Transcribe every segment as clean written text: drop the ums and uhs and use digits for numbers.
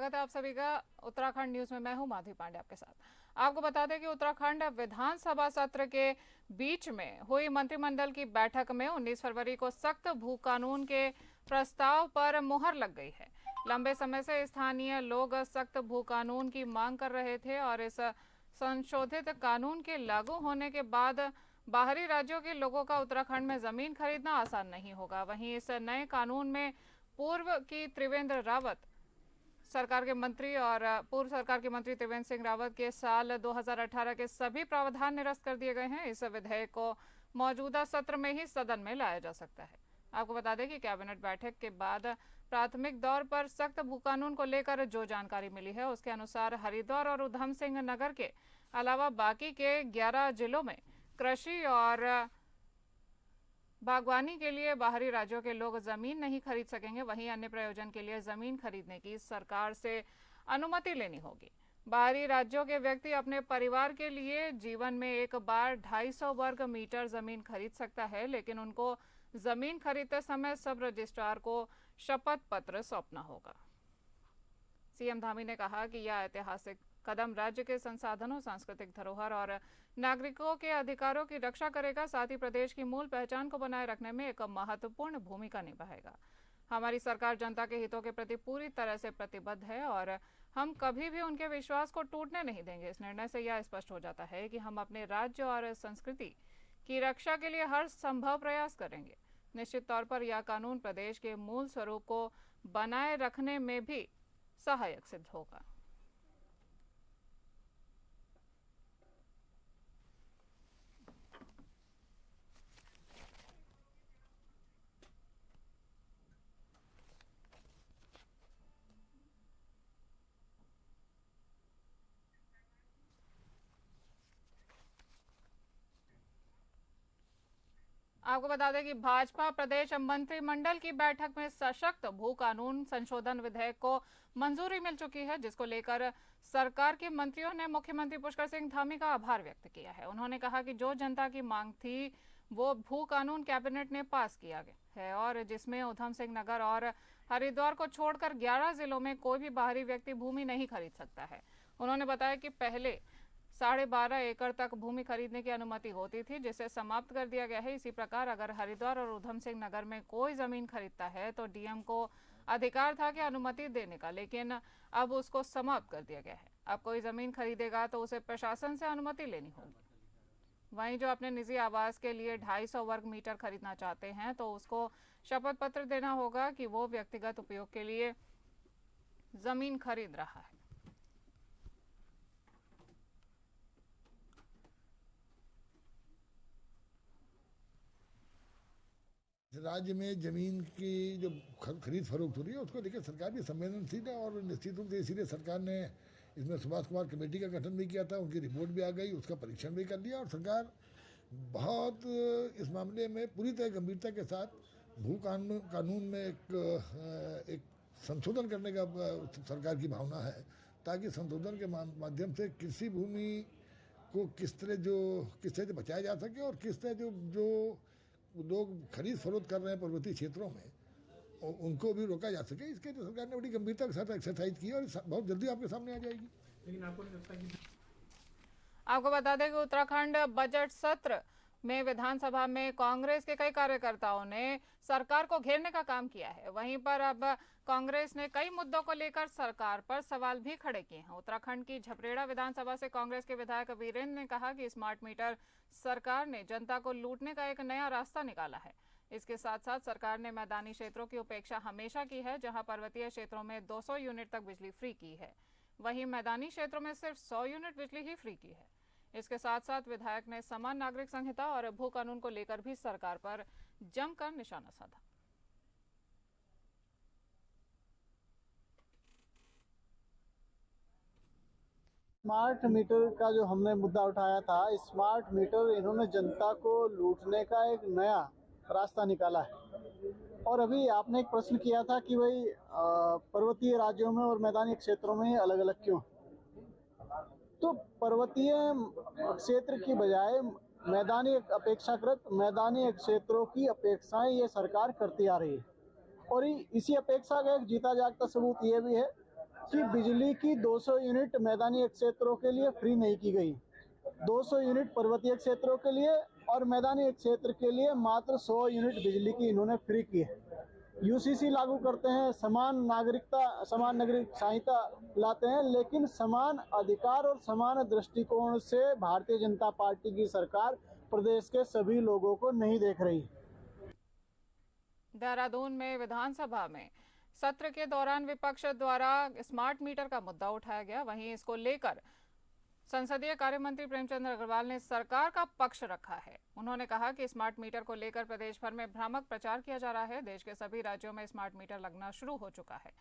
स्वागत है आप सभी का उत्तराखंड न्यूज में। मैं हूं माधवी पांडे आपके साथ। आपको बता दें कि उत्तराखंड विधानसभा सत्र के बीच में हुई मंत्रिमंडल की बैठक में 19 फरवरी को सख्त भू कानून के प्रस्ताव पर मुहर लग गई है। लंबे समय से स्थानीय लोग सख्त भू कानून की मांग कर रहे थे और इस संशोधित कानून के लागू होने के बाद बाहरी राज्यों के लोगों का उत्तराखंड में जमीन खरीदना आसान नहीं होगा। वहीं इस नए कानून में पूर्व की त्रिवेंद्र रावत सरकार के मंत्री और पूर्व सरकार के मंत्री त्रिवेंद्र सिंह रावत के साल 2018 के सभी प्रावधान निरस्त कर दिए गए हैं। इस विधेयक को मौजूदा सत्र में ही सदन में लाया जा सकता है। आपको बता दें कि कैबिनेट बैठक के बाद प्राथमिक दौर पर सख्त भू कानून को लेकर जो जानकारी मिली है उसके अनुसार हरिद्वार और उधम सिंह नगर के अलावा बाकी के 11 जिलों में कृषि और बागवानी के लिए बाहरी राज्यों के लोग जमीन नहीं खरीद सकेंगे। वहीं अन्य प्रयोजन के लिए जमीन खरीदने की सरकार से अनुमति लेनी होगी। बाहरी राज्यों के व्यक्ति अपने परिवार के लिए जीवन में एक बार 250 वर्ग मीटर जमीन खरीद सकता है, लेकिन उनको जमीन खरीदते समय सब रजिस्ट्रार को शपथ पत्र सौंपना होगा। सीएम धामी ने कहा कि यह ऐतिहासिक कदम राज्य के संसाधनों, सांस्कृतिक धरोहर और नागरिकों के अधिकारों की रक्षा करेगा, साथ ही प्रदेश की मूल पहचान को बनाए रखने में एक महत्वपूर्ण भूमिका निभाएगा। हमारी सरकार जनता के हितों के प्रति पूरी तरह से प्रतिबद्ध है और हम कभी भी उनके विश्वास को टूटने नहीं देंगे। इस निर्णय से यह स्पष्ट हो जाता है कि हम अपने राज्य और संस्कृति की रक्षा के लिए हर संभव प्रयास करेंगे। निश्चित तौर पर यह कानून प्रदेश के मूल स्वरूप को बनाए रखने में भी सहायक सिद्ध होगा। आपको बता दें कि भाजपा प्रदेश मंत्रिमंडल की बैठक में सशक्त भू कानून संशोधन विधेयक को मंजूरी मिल चुकी है, जिसको लेकर सरकार के मंत्रियों ने मुख्यमंत्री पुष्कर सिंह धामी का आभार व्यक्त किया है। उन्होंने कहा कि जो जनता की मांग थी वो भू कानून कैबिनेट ने पास किया है और जिसमें उधम सिंह नगर और हरिद्वार को छोड़कर 11 जिलों में कोई भी बाहरी व्यक्ति भूमि नहीं खरीद सकता है। उन्होंने बताया कि पहले 12.5 एकड़ तक भूमि खरीदने की अनुमति होती थी, जिसे समाप्त कर दिया गया है। इसी प्रकार अगर हरिद्वार और उधम सिंह नगर में कोई जमीन खरीदता है तो डीएम को अधिकार था कि अनुमति देने का, लेकिन अब उसको समाप्त कर दिया गया है। अब कोई जमीन खरीदेगा तो उसे प्रशासन से अनुमति लेनी होगी। वहीं जो अपने निजी आवास के लिए 250 वर्ग मीटर खरीदना चाहते हैं तो उसको शपथ पत्र देना होगा कि वो व्यक्तिगत उपयोग के लिए जमीन खरीद रहा है। राज्य में जमीन की जो खरीद फरोख्त हो रही है उसको लेकर सरकार भी संवेदनशील है और निश्चित रूप से इसीलिए सरकार ने इसमें सुभाष कुमार कमेटी का गठन भी किया था। उनकी रिपोर्ट भी आ गई, उसका परीक्षण भी कर लिया और सरकार बहुत इस मामले में पूरी तरह गंभीरता के साथ भू कानून में एक संशोधन करने का सरकार की भावना है, ताकि संशोधन के माध्यम से कृषि भूमि को किस तरह से बचाया जा सके और किस तरह जो लोग खरीद फरोख्त कर रहे हैं पर्वतीय क्षेत्रों में उनको भी रोका जा सके। इसके लिए सरकार ने बड़ी गंभीरता के साथ एक्सरसाइज की और बहुत जल्दी आपके सामने आ जाएगी। लेकिन आपको बता दें कि उत्तराखंड बजट सत्र में विधानसभा में कांग्रेस के कई कार्यकर्ताओं ने सरकार को घेरने का काम किया है। वहीं पर अब कांग्रेस ने कई मुद्दों को लेकर सरकार पर सवाल भी खड़े किए हैं। उत्तराखंड की झपरेड़ा विधानसभा से कांग्रेस के विधायक वीरेंद्र ने कहा कि स्मार्ट मीटर सरकार ने जनता को लूटने का एक नया रास्ता निकाला है। इसके साथ साथ सरकार ने मैदानी क्षेत्रों की उपेक्षा हमेशा की है, जहां पर्वतीय क्षेत्रों में 200 यूनिट तक बिजली फ्री की है, वहीं मैदानी क्षेत्रों में सिर्फ 100 यूनिट बिजली ही फ्री की है। इसके साथ साथ विधायक ने समान नागरिक संहिता और भू कानून को लेकर भी सरकार पर जमकर निशाना साधा। स्मार्ट मीटर का जो हमने मुद्दा उठाया था, स्मार्ट मीटर इन्होंने जनता को लूटने का एक नया रास्ता निकाला है। और अभी आपने एक प्रश्न किया था कि भाई पर्वतीय राज्यों में और मैदानी क्षेत्रों में अलग अलग क्यों। तो पर्वतीय क्षेत्र की बजाय अपेक्षाकृत मैदानी क्षेत्रों की अपेक्षाएं ये सरकार करती आ रही है और इसी अपेक्षा का एक जीता जागता सबूत ये भी है कि बिजली की 200 यूनिट मैदानी क्षेत्रों के लिए फ्री नहीं की गई, 200 यूनिट पर्वतीय क्षेत्रों के लिए और मैदानी क्षेत्र के लिए मात्र 100 यूनिट बिजली की इन्होंने फ्री की है। यूसीसी लागू करते हैं, समान नागरिक संहिता लाते हैं, लेकिन समान अधिकार और समान दृष्टिकोण से भारतीय जनता पार्टी की सरकार प्रदेश के सभी लोगों को नहीं देख रही। देहरादून में विधानसभा में सत्र के दौरान विपक्ष द्वारा स्मार्ट मीटर का मुद्दा उठाया गया। वहीं इसको लेकर संसदीय कार्य मंत्री प्रेमचंद अग्रवाल ने सरकार का पक्ष रखा है। उन्होंने कहा कि स्मार्ट मीटर को लेकर प्रदेश भर में भ्रामक प्रचार किया जा रहा है। देश के सभी राज्यों में स्मार्ट मीटर लगना शुरू हो चुका है।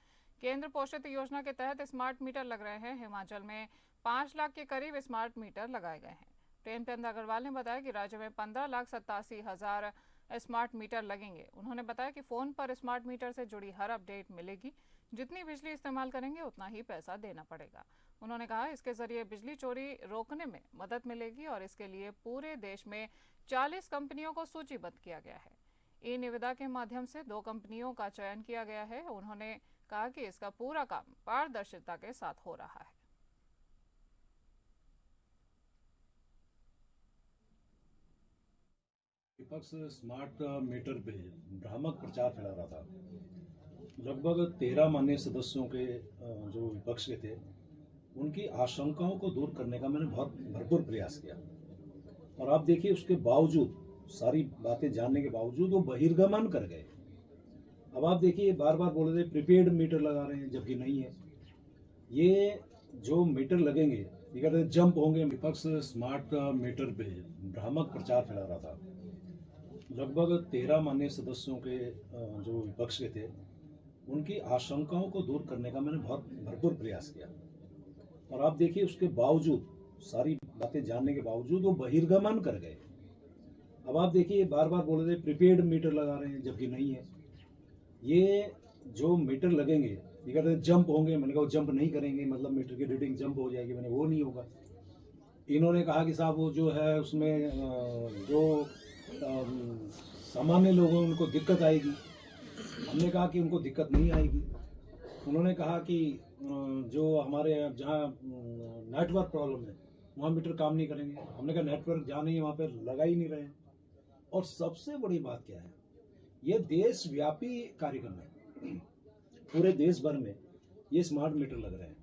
केंद्र पोषित योजना के तहत स्मार्ट मीटर लग रहे हैं। हिमाचल में 5 लाख के करीब स्मार्ट मीटर लगाए गए हैं। प्रेमचंद अग्रवाल ने बताया कि राज्य में 15,87,000 स्मार्ट मीटर लगेंगे। उन्होंने बताया कि फोन पर स्मार्ट मीटर से जुड़ी हर अपडेट मिलेगी। जितनी बिजली इस्तेमाल करेंगे उतना ही पैसा देना पड़ेगा। उन्होंने कहा इसके जरिए बिजली चोरी रोकने में मदद मिलेगी और इसके लिए पूरे देश में 40 कंपनियों को सूचीबद्ध किया गया है। ई निविदा के माध्यम से 2 कंपनियों का चयन किया गया है। उन्होंने कहा कि इसका पूरा काम पारदर्शिता के साथ हो रहा है। विपक्ष स्मार्ट मीटर पे भ्रामक प्रचार फैला रहा था। लगभग 13 माननीय सदस्यों के जो विपक्ष के थे, उनकी आशंकाओं को दूर करने का मैंने बहुत भरपूर प्रयास किया और आप देखिए उसके बावजूद, सारी बातें जानने के बावजूद वो बहिर्गमन कर गए। अब आप देखिए बार बार बोल रहे थे प्रीपेड मीटर लगा रहे हैं, जबकि नहीं है। ये जो मीटर लगेंगे ये कहते हैं जंप होंगे। विपक्ष स्मार्ट मीटर पे भ्रामक प्रचार फैला रहा था। लगभग 13 माननीय सदस्यों के जो विपक्ष के थे, उनकी आशंकाओं को दूर करने का मैंने बहुत भरपूर प्रयास किया और आप देखिए उसके बावजूद, सारी बातें जानने के बावजूद वो बहिर्गमन कर गए। अब आप देखिए बार बार बोल रहे थे प्रीपेड मीटर लगा रहे हैं, जबकि नहीं है। ये जो मीटर लगेंगे ये कहते हैं जंप होंगे। मैंने कहा जंप नहीं करेंगे, मतलब मीटर की रीडिंग जंप हो जाएगी। मैंने वो नहीं होगा। इन्होंने कहा कि साहब वो जो है उसमें जो सामान्य लोगों को उनको दिक्कत आएगी। हमने कहा कि उनको दिक्कत नहीं आएगी। उन्होंने कहा कि जो हमारे जहाँ नेटवर्क प्रॉब्लम है वहाँ मीटर काम नहीं करेंगे। हमने कहा नेटवर्क जहाँ नहीं है वहाँ पे लगा ही नहीं रहे हैं। और सबसे बड़ी बात क्या है, ये देशव्यापी कार्यक्रम है। पूरे देश भर में ये स्मार्ट मीटर लग रहे हैं।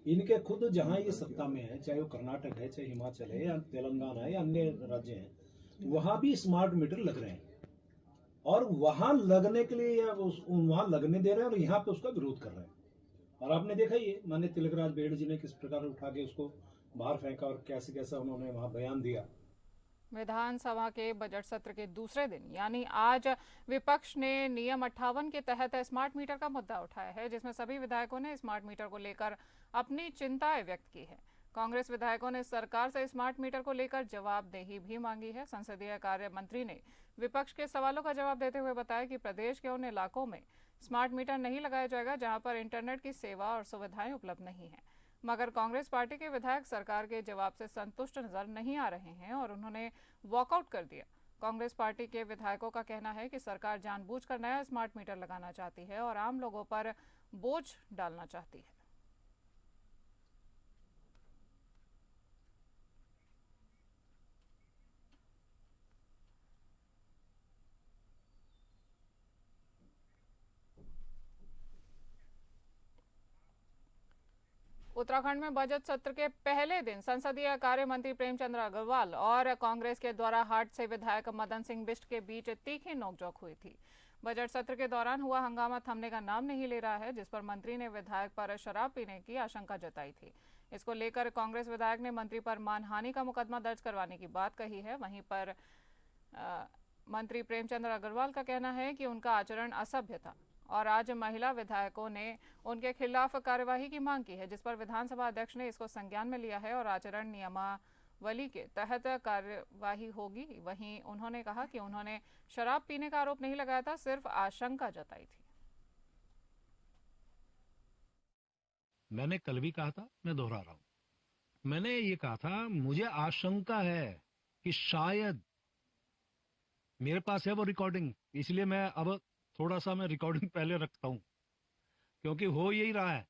इनके खुद जहाँ ये सत्ता में है, चाहे वो कर्नाटक है, चाहे हिमाचल है या तेलंगाना है या अन्य राज्य हैं, वहाँ भी स्मार्ट मीटर लग रहे हैं और वहाँ लगने के लिए या वहाँ लगने दे रहे हैं और यहाँ पे उसका विरोध कर रहे हैं। और आपने देखा ही माननीय तिलकराज बेड़ जी ने किस प्रकार उठा के उसको बाहर फेंका और कैसे कैसा उन्होंने वहाँ बयान दिया। विधानसभा के बजट सत्र के दूसरे दिन यानी आज विपक्ष ने नियम 58 के तहत स्मार्ट मीटर का मुद्दा उठाया है, जिसमें सभी विधायकों ने स्मार्ट मीटर को लेकर अपनी चिंताएं व्यक्त की है। कांग्रेस विधायकों ने सरकार से स्मार्ट मीटर को लेकर जवाबदेही भी मांगी है। संसदीय कार्य मंत्री ने विपक्ष के सवालों का जवाब देते हुए बताया कि प्रदेश के उन इलाकों में स्मार्ट मीटर नहीं लगाया जाएगा जहां पर इंटरनेट की सेवा और सुविधाएं उपलब्ध नहीं है। मगर कांग्रेस पार्टी के विधायक सरकार के जवाब से संतुष्ट नजर नहीं आ रहे हैं और उन्होंने वॉकआउट कर दिया। कांग्रेस पार्टी के विधायकों का कहना है कि सरकार जानबूझकर नया स्मार्ट मीटर लगाना चाहती है और आम लोगों पर बोझ डालना चाहती है। उत्तराखंड में बजट सत्र के पहले दिन संसदीय कार्य मंत्री प्रेमचंद अग्रवाल और कांग्रेस के द्वारा हाट से विधायक मदन सिंह बिष्ट के बीच तीखी नोकझोंक हुई थी। बजट सत्र के दौरान हुआ हंगामा थमने का नाम नहीं ले रहा है, जिस पर मंत्री ने विधायक पर शराब पीने की आशंका जताई थी। इसको लेकर कांग्रेस विधायक ने मंत्री पर मानहानि का मुकदमा दर्ज करवाने की बात कही है। वहीं पर मंत्री प्रेमचंद अग्रवाल का कहना है कि उनका आचरण असभ्य था और आज महिला विधायकों ने उनके खिलाफ कार्यवाही की मांग की है, जिस पर विधानसभा अध्यक्ष ने इसको संज्ञान में लिया है और आचरण नियमावली के तहत कार्यवाही होगी। वहीं उन्होंने कहा कि उन्होंने शराब पीने का आरोप नहीं लगाया था, सिर्फ आशंका जताई थी। मैंने कल भी कहा था, मैं दोहरा रहा हूं। मैंने ये कहा था मुझे आशंका है कि शायद मेरे पास है वो रिकॉर्डिंग, इसलिए मैं अब थोड़ा सा मैं रिकॉर्डिंग पहले रखता हूं, क्योंकि हो यही रहा है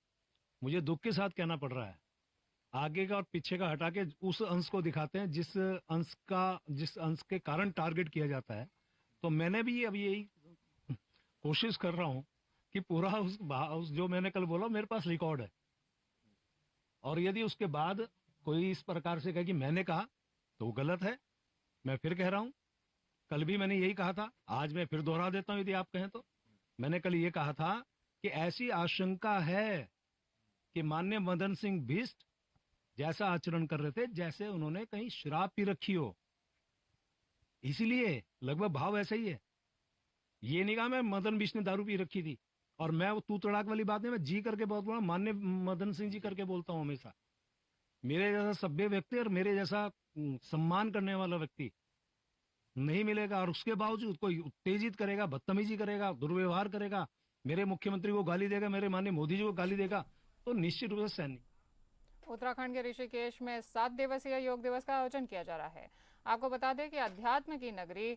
मुझे दुख के साथ कहना पड़ रहा है। आगे का और पीछे का हटा के उस अंश को दिखाते हैं जिस अंश के कारण टारगेट किया जाता है। तो मैंने भी अभी यही कोशिश कर रहा हूं कि पूरा उस जो मैंने कल बोला मेरे पास रिकॉर्ड है, और यदि उसके बाद कोई इस प्रकार से कहे कि मैंने कहा तो वो गलत है। मैं फिर कह रहा हूं, कल भी मैंने यही कहा था, आज मैं फिर दोहरा देता हूं यदि आप कहें तो। मैंने कल ये कहा था कि ऐसी आशंका है कि माननीय मदन सिंह बिष्ट जैसा आचरण कर रहे थे जैसे उन्होंने कहीं शराब पी रखी हो, इसीलिए लगभग भाव ऐसा ही है। ये नहीं कहा मैं मदन बिष्ट ने दारू पी रखी थी, और मैं वो तू तड़ाक वाली बात नहीं, मैं जी करके बहुत बड़ा माननीय मदन सिंह जी करके बोलता हूं हमेशा। मेरे जैसा सभ्य व्यक्ति और मेरे जैसा सम्मान करने वाला व्यक्ति नहीं मिलेगा, और उसके बावजूद कोई उत्तेजित करेगा, बदतमीजी करेगा, दुर्व्यवहार करेगा, मेरे मुख्यमंत्री को गाली देगा, मेरे माननीय मोदी जी को गाली देगा, तो निश्चित रूप से सहन नहीं। उत्तराखंड के ऋषिकेश में 7 दिवसीय योग दिवस का आयोजन किया जा रहा है। आपको बता दें कि अध्यात्म की नगरी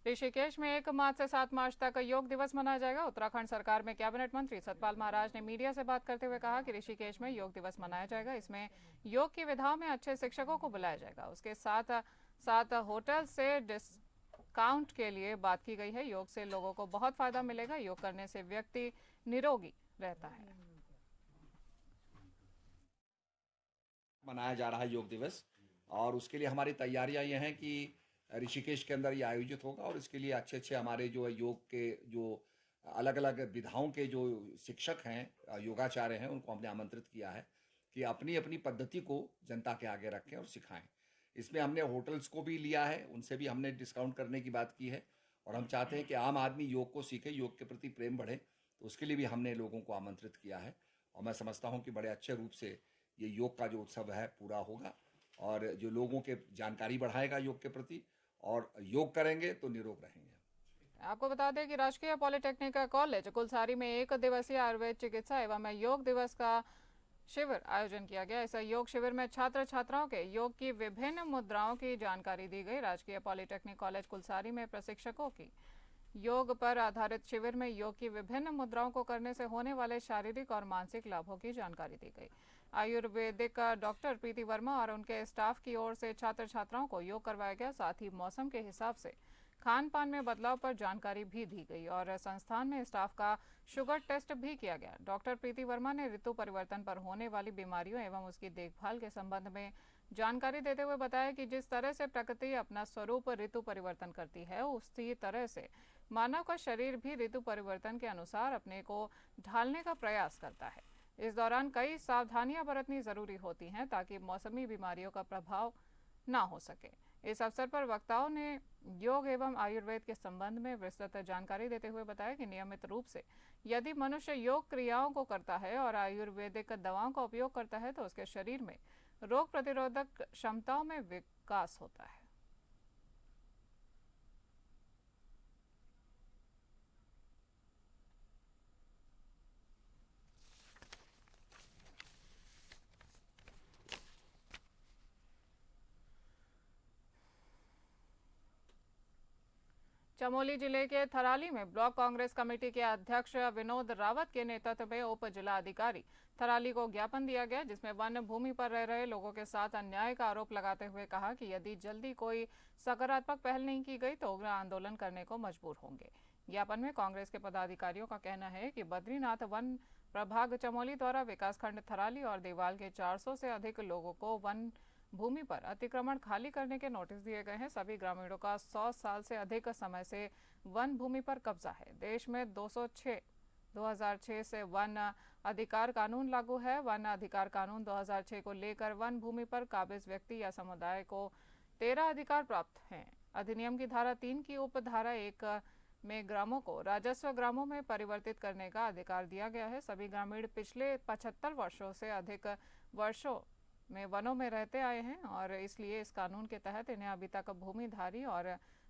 ऋषिकेश में 1 मार्च से 7 मार्च तक योग दिवस मनाया जाएगा। उत्तराखंड सरकार में कैबिनेट मंत्री सतपाल महाराज ने मीडिया से बात करते हुए कहा कि ऋषिकेश में योग दिवस मनाया जाएगा। इसमें योग की विधाओं में अच्छे शिक्षकों को बुलाया जाएगा। उसके साथ साथ होटल से डिस्काउंट के लिए बात की गई है। योग से लोगों को बहुत फायदा मिलेगा। योग करने से व्यक्ति निरोगी रहता है। मनाया जा रहा है योग दिवस, और उसके लिए हमारी तैयारियां ये हैं कि ऋषिकेश के अंदर ये आयोजित होगा, और इसके लिए अच्छे हमारे जो योग के जो अलग अलग विधाओं के जो शिक्षक हैं, योगाचार्य हैं, उनको हमने आमंत्रित किया है कि अपनी अपनी पद्धति को जनता के आगे रखें और सिखाएं। इसमें हमने होटल्स को भी लिया है, उनसे भी हमने डिस्काउंट करने की बात की है, और हम चाहते हैं कि आम आदमी योग को सीखे, योग के प्रति प्रेम बढ़े, तो उसके लिए भी हमने लोगों को आमंत्रित किया है। और मैं समझता हूँ कि बड़े अच्छे रूप से ये योग का जो उत्सव है पूरा होगा, और जो लोगों के जानकारी बढ़ाएगा योग के प्रति, और योग करेंगे तो निरोग रहेंगे। आपको बता दें कि राजकीय पॉलिटेक्निक कॉलेज कुलसारी में 1 दिवसीय आयुर्वेद चिकित्सा एवं योग दिवस का शिविर आयोजन किया गया। इस योग शिविर में छात्र छात्राओं के योग की विभिन्न मुद्राओं की जानकारी दी गई। राजकीय पॉलिटेक्निक कॉलेज कुलसारी में प्रशिक्षकों की योग पर आधारित शिविर में योग की विभिन्न मुद्राओं को करने से होने वाले शारीरिक और मानसिक लाभों की जानकारी दी गई। आयुर्वेदिक डॉक्टर प्रीति वर्मा और उनके स्टाफ की ओर से छात्र छात्राओं को योग करवाया गया। साथ ही मौसम के हिसाब से खान पान में बदलाव पर जानकारी भी दी गई, और संस्थान में स्टाफ का शुगर टेस्ट भी किया गया। डॉक्टर प्रीति वर्मा ने ऋतु परिवर्तन पर होने वाली बीमारियों एवं उसकी देखभाल के संबंध में जानकारी देते हुए बताया कि जिस तरह से प्रकृति अपना स्वरूप ऋतु परिवर्तन करती है, उसी तरह से मानव का शरीर भी ऋतु परिवर्तन के अनुसार अपने को ढालने का प्रयास करता है। इस दौरान कई सावधानियां बरतनी जरूरी होती हैं ताकि मौसमी बीमारियों का प्रभाव ना हो सके। इस अवसर पर वक्ताओं ने योग एवं आयुर्वेद के संबंध में विस्तृत जानकारी देते हुए बताया कि नियमित रूप से यदि मनुष्य योग क्रियाओं को करता है और आयुर्वेदिक दवाओं का उपयोग करता है तो उसके शरीर में रोग प्रतिरोधक क्षमताओं में विकास होता है। चमोली जिले के थराली में ब्लॉक कांग्रेस कमेटी के अध्यक्ष विनोद रावत के नेतृत्व में उप जिला अधिकारी थराली को ज्ञापन दिया गया, जिसमें वन भूमि पर रह रहे लोगों के साथ अन्याय का आरोप लगाते हुए कहा कि यदि जल्दी कोई सकारात्मक पहल नहीं की गई तो उग्र आंदोलन करने को मजबूर होंगे। ज्ञापन में कांग्रेस के पदाधिकारियों का कहना है कि बद्रीनाथ वन प्रभाग चमोली द्वारा विकासखंड थराली और देवाल के 400 से अधिक लोगों को वन भूमि पर अतिक्रमण खाली करने के नोटिस दिए गए हैं। सभी ग्रामीणों का 100 साल से अधिक समय से वन भूमि पर कब्जा है। देश में 2006 से वन अधिकार कानून लागू है। वन अधिकार कानून 2006 को लेकर वन भूमि पर काबिज व्यक्ति या समुदाय को 13 अधिकार प्राप्त हैं। अधिनियम की धारा 3 की उप धारा 1 में ग्रामों को राजस्व ग्रामों में परिवर्तित करने का अधिकार दिया गया है। सभी ग्रामीण पिछले 75 वर्षों से अधिक वर्षों में वनों में रहते आए हैं और इसलिए इस कानून के तहत इन्हें अभी तक भूमिधारी और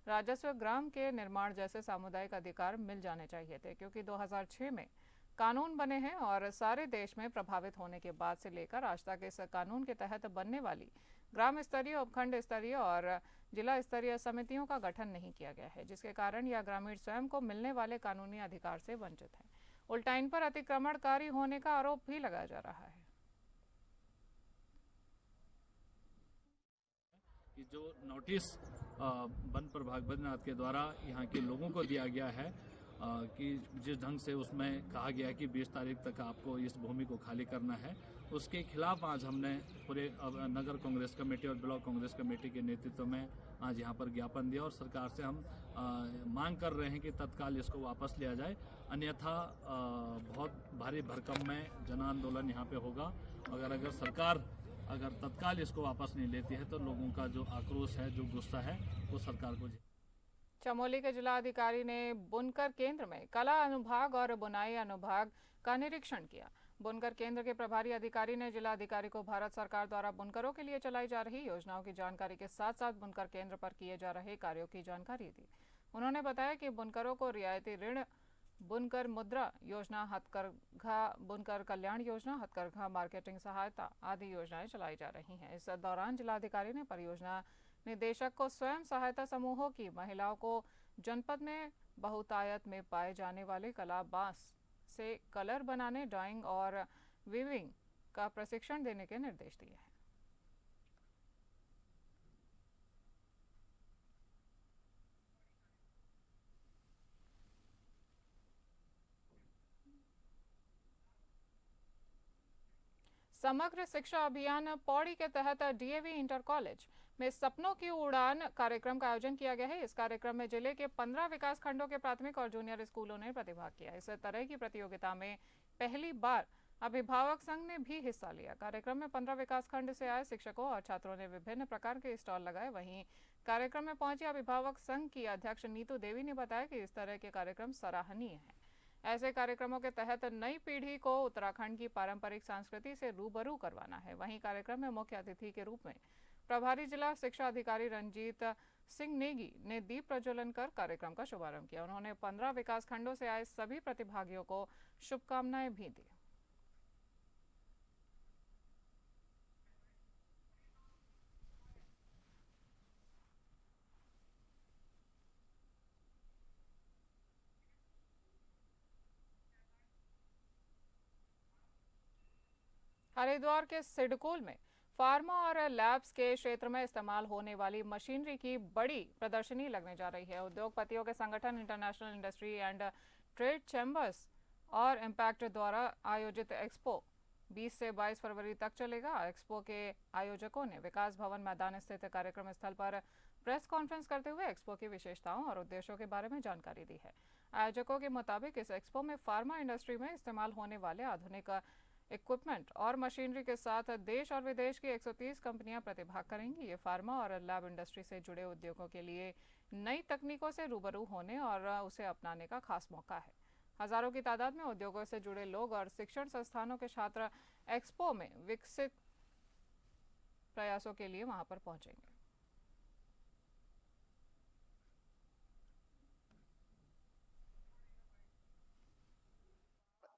राजस्व ग्राम के निर्माण जैसे सामुदायिक अधिकार मिल जाने चाहिए थे, क्योंकि 2006 में कानून बने हैं और सारे देश में प्रभावित होने के बाद से लेकर आज तक इस कानून के तहत बनने वाली ग्राम स्तरीय, उपखंड स्तरीय और जिला स्तरीय समितियों का गठन नहीं किया गया है, जिसके कारण यह ग्रामीण स्वयं को मिलने वाले कानूनी अधिकार से वंचित है। उल्टा इन पर अतिक्रमणकारी होने का आरोप भी लगाया जा रहा है। कि जो नोटिस वन प्रभाग बद्रीनाथ के द्वारा यहाँ के लोगों को दिया गया है कि जिस ढंग से उसमें कहा गया है कि 20 तारीख तक आपको इस भूमि को खाली करना है, उसके खिलाफ आज हमने पूरे नगर कांग्रेस कमेटी और ब्लॉक कांग्रेस कमेटी के नेतृत्व में आज यहाँ पर ज्ञापन दिया और सरकार से हम मांग कर रहे हैं कि तत्काल इसको वापस लिया जाए, अन्यथा बहुत भारी भरकम में जन आंदोलन यहाँ पे होगा। अगर सरकार तत्काल इसको वापस नहीं लेती है तो लोगों का जो आक्रोश है, जो गुस्सा है, वो सरकार को। चमोली के जिलाधिकारी ने बुनकर केंद्र में कला अनुभाग और बुनाई अनुभाग का निरीक्षण किया। बुनकर केंद्र के प्रभारी अधिकारी ने जिलाधिकारी को भारत सरकार द्वारा बुनकरों के लिए चलाई जा रही योजनाओं की जानकारी के साथ साथ बुनकर केंद्र पर किए जा रहे कार्यों की जानकारी दी। उन्होंने बताया कि बुनकरों को रियायती ऋण, बुनकर मुद्रा योजना, हथकरघा बुनकर कल्याण योजना, हथकरघा मार्केटिंग सहायता आदि योजनाएं चलाई जा रही हैं। इस दौरान जिलाधिकारी ने परियोजना निदेशक को स्वयं सहायता समूहों की महिलाओं को जनपद में बहुतायत में पाए जाने वाले कला बांस से कलर बनाने, ड्राइंग और वीविंग का प्रशिक्षण देने के निर्देश दिए हैं। समग्र शिक्षा अभियान पौड़ी के तहत डीएवी इंटर कॉलेज में सपनों की उड़ान कार्यक्रम का आयोजन किया गया है। इस कार्यक्रम में जिले के 15 विकास खंडों के प्राथमिक और जूनियर स्कूलों ने प्रतिभाग किया। इस तरह की प्रतियोगिता में पहली बार अभिभावक संघ ने भी हिस्सा लिया। कार्यक्रम में 15 विकास खंड से आए शिक्षकों और छात्रों ने विभिन्न प्रकार के स्टॉल लगाए। वहीं कार्यक्रम में पहुंची अभिभावक संघ की अध्यक्ष नीतू देवी ने बताया कि इस तरह के कार्यक्रम सराहनीय है। ऐसे कार्यक्रमों के तहत नई पीढ़ी को उत्तराखंड की पारंपरिक संस्कृति से रूबरू करवाना है। वहीं कार्यक्रम में मुख्य अतिथि के रूप में प्रभारी जिला शिक्षा अधिकारी रंजीत सिंह नेगी ने दीप प्रज्वलन कर कार्यक्रम का शुभारंभ किया। उन्होंने 15 विकास खंडों से आए सभी प्रतिभागियों को शुभकामनाएं भी दी। हरिद्वार के सिडकुल में फार्मा और लैब्स के क्षेत्र में इस्तेमाल होने वाली मशीनरी की बड़ी प्रदर्शनी लगने जा रही है। उद्योगपतियों के संगठन international industry and trade chambers और इम्पैक्ट द्वारा आयोजित एक्सपो 20 से 22 फरवरी तक चलेगा। एक्सपो के आयोजकों ने विकास भवन मैदान स्थित कार्यक्रम स्थल पर प्रेस कॉन्फ्रेंस करते हुए एक्सपो की विशेषताओं और उद्देश्यों के बारे में जानकारी दी है। आयोजकों के मुताबिक इस एक्सपो में फार्मा इंडस्ट्री में इस्तेमाल होने वाले आधुनिक इक्विपमेंट और मशीनरी के साथ देश और विदेश की 130 कंपनियां प्रतिभाग करेंगी। ये फार्मा और लैब इंडस्ट्री से जुड़े उद्योगों के लिए नई तकनीकों से रूबरू होने और उसे अपनाने का खास मौका है। हजारों की तादाद में उद्योगों से जुड़े लोग और शिक्षण संस्थानों के छात्र एक्सपो में विकसित प्रयासों के लिए वहां पर पहुंचेंगे।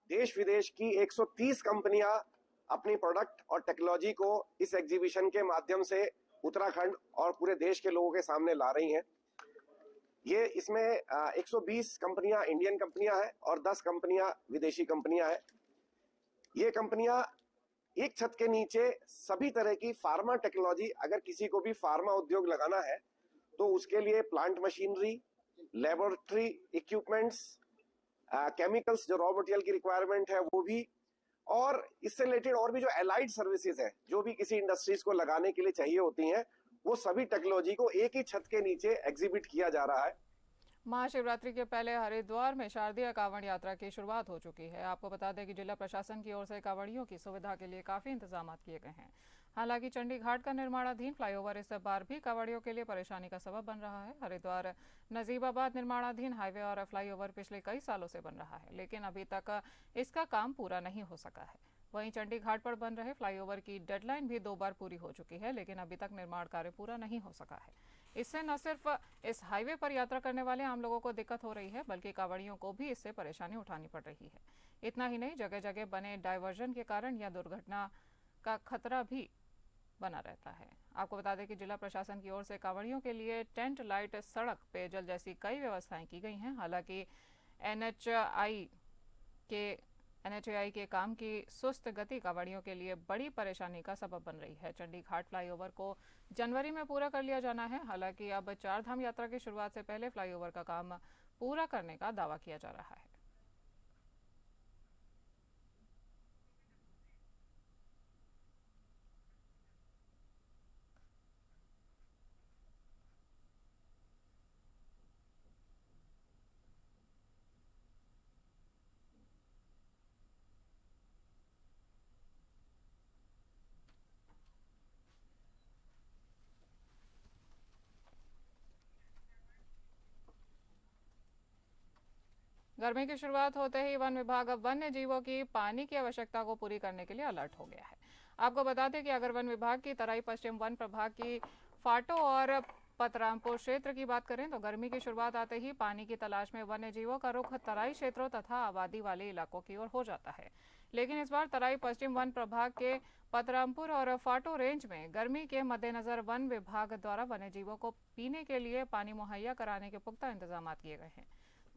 देश विदेश की 130 कंपनियां अपनी प्रोडक्ट और टेक्नोलॉजी को इस एग्जीबिशन के माध्यम से उत्तराखंड और पूरे देश के लोगों के सामने ला रही हैं। ये इसमें 120 कंपनियां इंडियन कंपनियां हैं और 10 कंपनियां विदेशी कंपनियां हैं। ये कंपनियां एक छत के नीचे सभी तरह की फार्मा टेक्नोलॉजी, अगर किसी को भी फार्मा उद्योग लगाना है तो उसके लिए plant machinery, laboratory equipments, chemicals, जो रॉ मटेरियल की रिक्वायरमेंट है वो भी, और इससे रिलेटेड और भी जो एलाइड सर्विसेज है जो भी किसी इंडस्ट्रीज को लगाने के लिए चाहिए होती हैं, वो सभी टेक्नोलॉजी को एक ही छत के नीचे एग्जिबिट किया जा रहा है। महाशिवरात्रि के पहले हरिद्वार में शारदीय कांवड़ यात्रा की शुरुआत हो चुकी है। आपको बता दें कि जिला प्रशासन की ओर से कांवड़ियों की सुविधा के लिए काफी इंतजाम किए गए हैं। हालांकि चंडी घाट का निर्माणाधीन फ्लाईओवर इस बार भी कांवड़ियों के लिए परेशानी का सबब बन रहा है। हरिद्वार नजीबाबाद निर्माणाधीन हाईवे और फ्लाईओवर पिछले कई सालों से बन रहा है, लेकिन अभी तक इसका काम पूरा नहीं हो सका है। वहीं चंडी घाट पर बन रहे फ्लाईओवर की डेडलाइन भी 2 बार पूरी हो चुकी है, लेकिन अभी तक निर्माण कार्य पूरा नहीं हो सका है। इससे न सिर्फ इस हाईवे पर यात्रा करने वाले आम लोगों को दिक्कत हो रही है, बल्कि कांवड़ियों को भी इससे परेशानी उठानी पड़ रही है। इतना ही नहीं, जगह जगह बने डायवर्जन के कारण यह दुर्घटना का खतरा भी बना रहता है। आपको बता दें कि जिला प्रशासन की ओर से कांवड़ियों के लिए टेंट, लाइट, सड़क, पेयजल जैसी कई व्यवस्थाएं की गई हैं। हालांकि NHI के NHAI के काम की सुस्त गति कांवड़ियों के लिए बड़ी परेशानी का सबब बन रही है। चंडी घाट फ्लाईओवर को जनवरी में पूरा कर लिया जाना है। हालांकि अब चार धाम यात्रा की शुरुआत से पहले फ्लाईओवर का काम पूरा करने का दावा किया जा रहा है। गर्मी की शुरुआत होते ही वन विभाग अब वन्य जीवों की पानी की आवश्यकता को पूरी करने के लिए अलर्ट हो गया है। आपको बता दें कि अगर वन विभाग की तराई पश्चिम वन प्रभाग की फाटो और पतरामपुर क्षेत्र की बात करें तो गर्मी की शुरुआत आते ही पानी की तलाश में वन्य जीवों का रुख तराई क्षेत्रों तथा आबादी वाले इलाकों की ओर हो जाता है। लेकिन इस बार तराई पश्चिम वन प्रभाग के पतरामपुर और फाटो रेंज में गर्मी के मद्देनजर वन विभाग द्वारा वन्य जीवों को पीने के लिए पानी मुहैया कराने के पुख्ता इंतजाम किए गए हैं।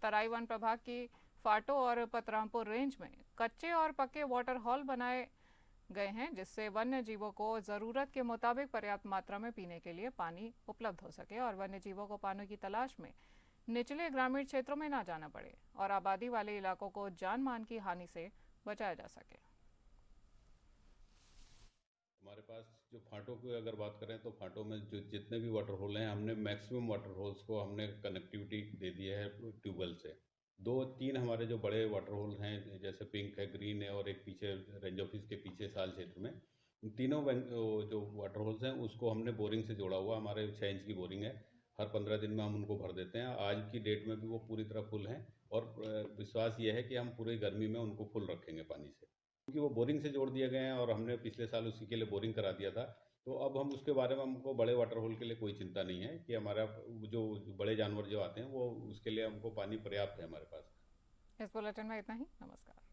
तराई वन प्रभाग की फाटो और पतरामपुर रेंज में कच्चे और पक्के वाटर हॉल बनाए गए हैं, जिससे वन्य जीवों को जरूरत के मुताबिक पर्याप्त मात्रा में पीने के लिए पानी उपलब्ध हो सके और वन्य जीवों को पानी की तलाश में निचले ग्रामीण क्षेत्रों में ना जाना पड़े और आबादी वाले इलाकों को जान मान की हानि से बचाया जा सके। हमारे पास जो फाटों की अगर बात करें तो फाटों में जो जितने भी वाटर होल हैं, हमने मैक्सिमम वाटर होल्स को हमने कनेक्टिविटी दे दी है ट्यूबवेल से। 2-3 हमारे जो बड़े वाटर होल हैं, जैसे पिंक है, ग्रीन है और एक पीछे रेंज ऑफिस के पीछे साल क्षेत्र में, उन तीनों जो वाटर होल्स हैं उसको हमने बोरिंग से जोड़ा हुआ। हमारे 6 इंच की बोरिंग है, हर 15 दिन में हम उनको भर देते हैं। आज की डेट में भी वो पूरी तरह फुल हैं और विश्वास ये है कि हम पूरी गर्मी में उनको फुल रखेंगे पानी से, क्योंकि वो बोरिंग से जोड़ दिए गए हैं और हमने पिछले साल उसी के लिए बोरिंग करा दिया था। तो अब हम उसके बारे में, हमको बड़े वाटर होल के लिए कोई चिंता नहीं है कि हमारा जो बड़े जानवर जो आते हैं वो उसके लिए हमको पानी पर्याप्त है हमारे पास। इस बुलेटिन में इतना ही। नमस्कार।